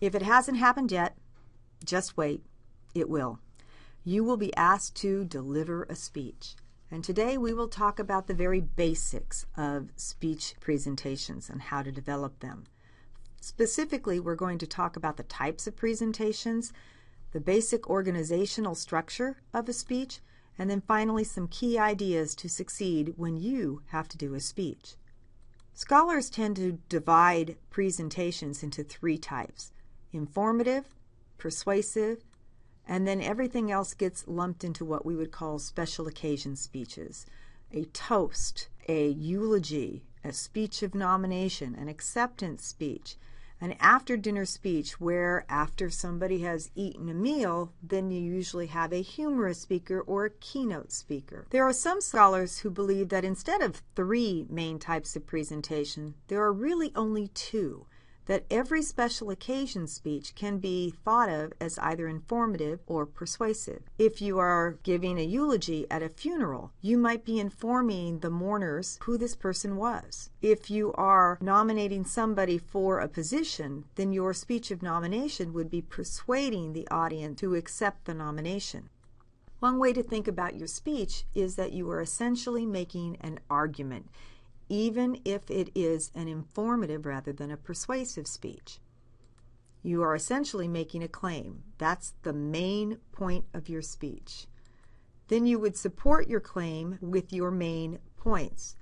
If it hasn't happened yet, just wait. It will. You will be asked to deliver a speech. And today we will talk about the very basics of speech presentations and how to develop them. Specifically, we're going to talk about the types of presentations, the basic organizational structure of a speech, and then finally some key ideas to succeed when you have to do a speech. Scholars tend to divide presentations into three types: informative, persuasive, and then everything else gets lumped into what we would call special occasion speeches. A toast, a eulogy, a speech of nomination, an acceptance speech, an after-dinner speech where after somebody has eaten a meal, then you usually have a humorous speaker or a keynote speaker. There are some scholars who believe that instead of three main types of presentation, there are really only two. That every special occasion speech can be thought of as either informative or persuasive. If you are giving a eulogy at a funeral, you might be informing the mourners who this person was. If you are nominating somebody for a position, then your speech of nomination would be persuading the audience to accept the nomination. One way to think about your speech is that you are essentially making an argument, even if it is an informative rather than a persuasive speech. You are essentially making a claim. That's the main point of your speech. Then you would support your claim with your main points.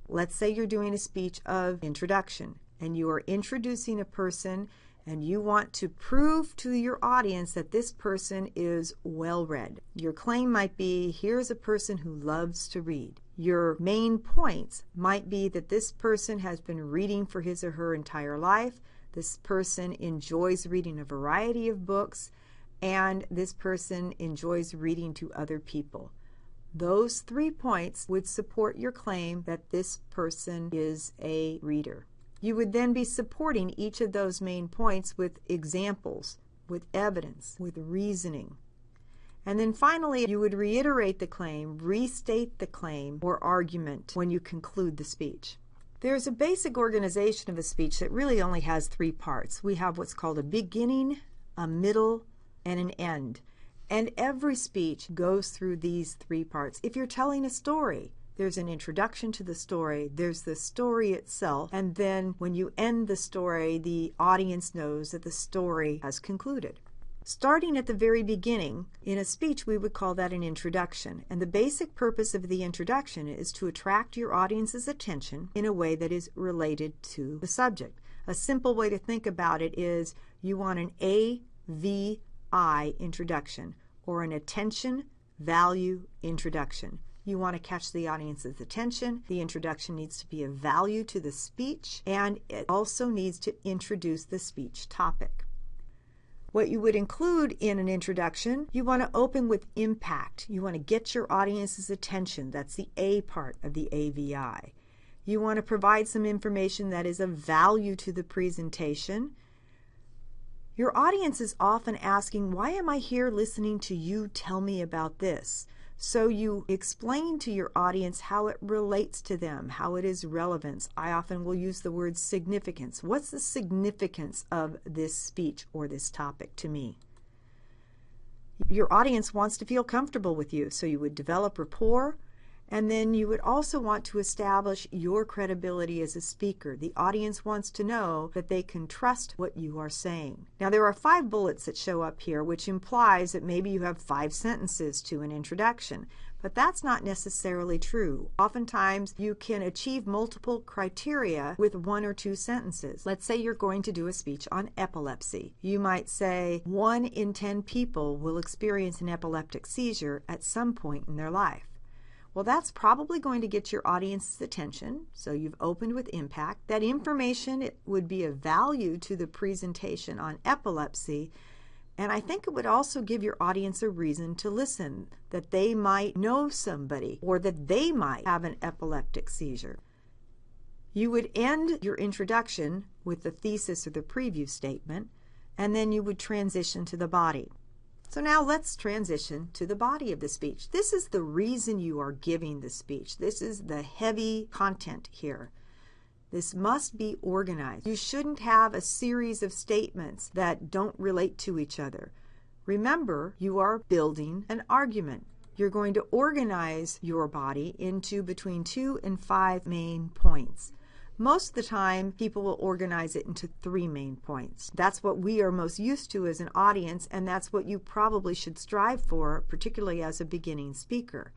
Let's say you're doing a speech of introduction, and you are introducing a person, and you want to prove to your audience that this person is well-read. Your claim might be, here's a person who loves to read. Your main points might be that this person has been reading for his or her entire life, this person enjoys reading a variety of books, and this person enjoys reading to other people. Those 3 points would support your claim that this person is a reader. You would then be supporting each of those main points with examples, with evidence, with reasoning. And then finally, you would reiterate the claim, restate the claim or argument when you conclude the speech. There's a basic organization of a speech that really only has 3 parts. We have what's called a beginning, a middle, and an end. And every speech goes through these 3 parts. If you're telling a story, there's an introduction to the story, there's the story itself, and then when you end the story, the audience knows that the story has concluded. Starting at the very beginning, in a speech we would call that an introduction, and the basic purpose of the introduction is to attract your audience's attention in a way that is related to the subject. A simple way to think about it is you want an AVI introduction, or an attention value introduction. You want to catch the audience's attention. The introduction needs to be of value to the speech, and it also needs to introduce the speech topic. What you would include in an introduction, you want to open with impact. You want to get your audience's attention. That's the A part of the AVI. You want to provide some information that is of value to the presentation. Your audience is often asking, why am I here listening to you tell me about this? So you explain to your audience how it relates to them, how it is relevance. I often will use the word significance. What's the significance of this speech or this topic to me? Your audience wants to feel comfortable with you, so you would develop rapport, and then you would also want to establish your credibility as a speaker. The audience wants to know that they can trust what you are saying. Now, there are 5 bullets that show up here, which implies that maybe you have 5 sentences to an introduction. But that's not necessarily true. Oftentimes, you can achieve multiple criteria with 1 or 2 sentences. Let's say you're going to do a speech on epilepsy. You might say, 1 in 10 people will experience an epileptic seizure at some point in their life. Well, that's probably going to get your audience's attention, so you've opened with impact. That information would be of value to the presentation on epilepsy, and I think it would also give your audience a reason to listen, that they might know somebody or that they might have an epileptic seizure. You would end your introduction with the thesis or the preview statement, and then you would transition to the body. So now let's transition to the body of the speech. This is the reason you are giving the speech. This is the heavy content here. This must be organized. You shouldn't have a series of statements that don't relate to each other. Remember, you are building an argument. You're going to organize your body into between 2 and 5 main points. Most of the time, people will organize it into 3 main points. That's what we are most used to as an audience, and that's what you probably should strive for, particularly as a beginning speaker.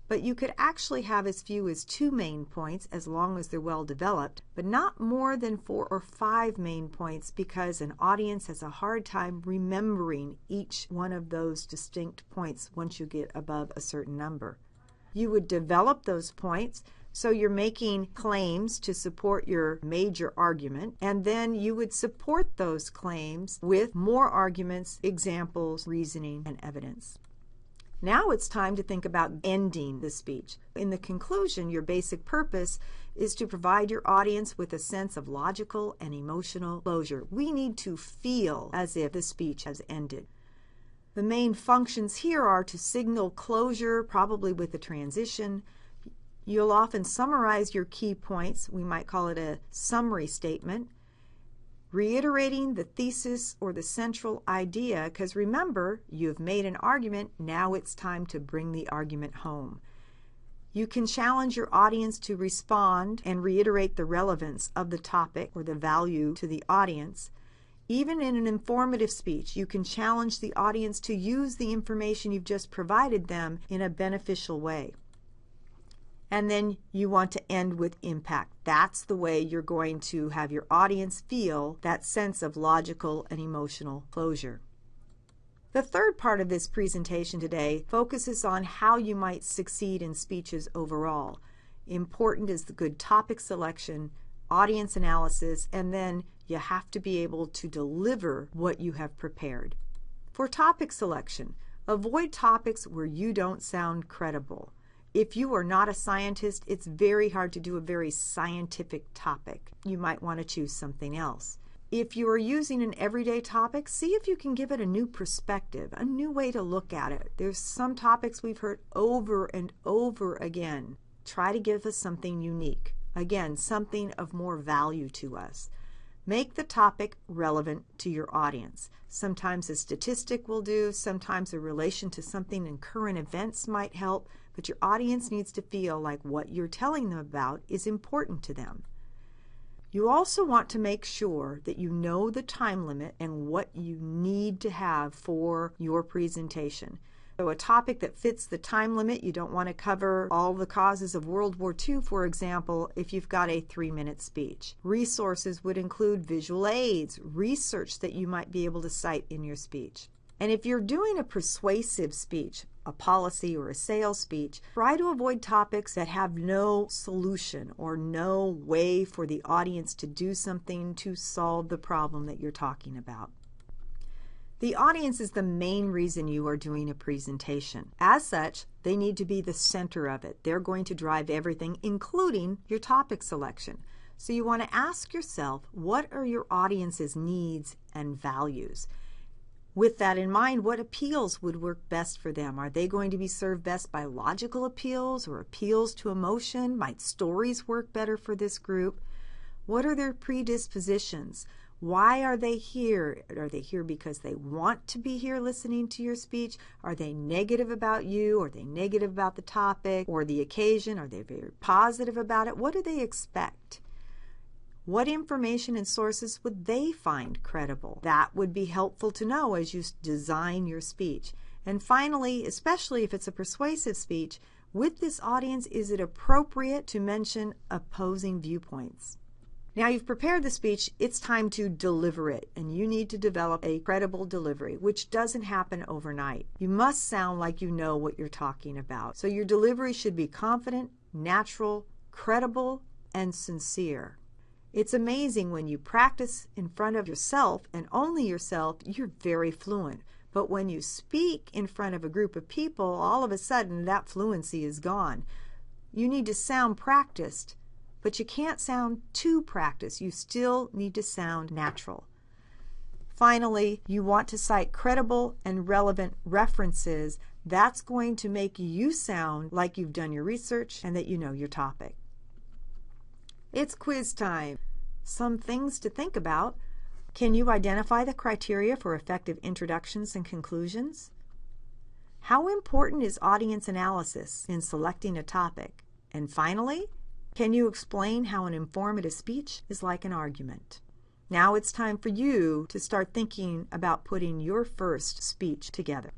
But you could actually have as few as 2 main points as long as they're well developed, but not more than 4 or 5 main points because an audience has a hard time remembering each one of those distinct points once you get above a certain number. You would develop those points so you're making claims to support your major argument, and then you would support those claims with more arguments, examples, reasoning, and evidence. Now it's time to think about ending the speech. In the conclusion, your basic purpose is to provide your audience with a sense of logical and emotional closure. We need to feel as if the speech has ended. The main functions here are to signal closure, probably with a transition. You'll often summarize your key points. We might call it a summary statement. Reiterating the thesis or the central idea, because remember, you've made an argument, now it's time to bring the argument home. You can challenge your audience to respond and reiterate the relevance of the topic or the value to the audience. Even in an informative speech, you can challenge the audience to use the information you've just provided them in a beneficial way. And then you want to end with impact. That's the way you're going to have your audience feel that sense of logical and emotional closure. The third part of this presentation today focuses on how you might succeed in speeches overall. Important is the good topic selection, audience analysis, and then you have to be able to deliver what you have prepared. For topic selection, avoid topics where you don't sound credible. If you are not a scientist, it's very hard to do a very scientific topic. You might want to choose something else. If you are using an everyday topic, see if you can give it a new perspective, a new way to look at it. There's some topics we've heard over and over again. Try to give us something unique. Again, something of more value to us. Make the topic relevant to your audience. Sometimes a statistic will do, sometimes a relation to something in current events might help, but your audience needs to feel like what you're telling them about is important to them. You also want to make sure that you know the time limit and what you need to have for your presentation. So a topic that fits the time limit, you don't want to cover all the causes of World War II, for example, if you've got a 3-minute speech. Resources would include visual aids, research that you might be able to cite in your speech. And if you're doing a persuasive speech, a policy or a sales speech, try to avoid topics that have no solution or no way for the audience to do something to solve the problem that you're talking about. The audience is the main reason you are doing a presentation. As such, they need to be the center of it. They're going to drive everything, including your topic selection. So you want to ask yourself, what are your audience's needs and values? With that in mind, what appeals would work best for them? Are they going to be served best by logical appeals or appeals to emotion? Might stories work better for this group? What are their predispositions? Why are they here? Are they here because they want to be here listening to your speech? Are they negative about you? Are they negative about the topic or the occasion? Are they very positive about it? What do they expect? What information and sources would they find credible? That would be helpful to know as you design your speech. And finally, especially if it's a persuasive speech, with this audience, is it appropriate to mention opposing viewpoints? Now you've prepared the speech, it's time to deliver it, and you need to develop a credible delivery, which doesn't happen overnight. You must sound like you know what you're talking about. So your delivery should be confident, natural, credible, and sincere. It's amazing when you practice in front of yourself and only yourself, you're very fluent. But when you speak in front of a group of people, all of a sudden that fluency is gone. You need to sound practiced, but you can't sound too practiced. You still need to sound natural. Finally, you want to cite credible and relevant references. That's going to make you sound like you've done your research and that you know your topic. It's quiz time. Some things to think about. Can you identify the criteria for effective introductions and conclusions? How important is audience analysis in selecting a topic? And finally, can you explain how an informative speech is like an argument? Now it's time for you to start thinking about putting your first speech together.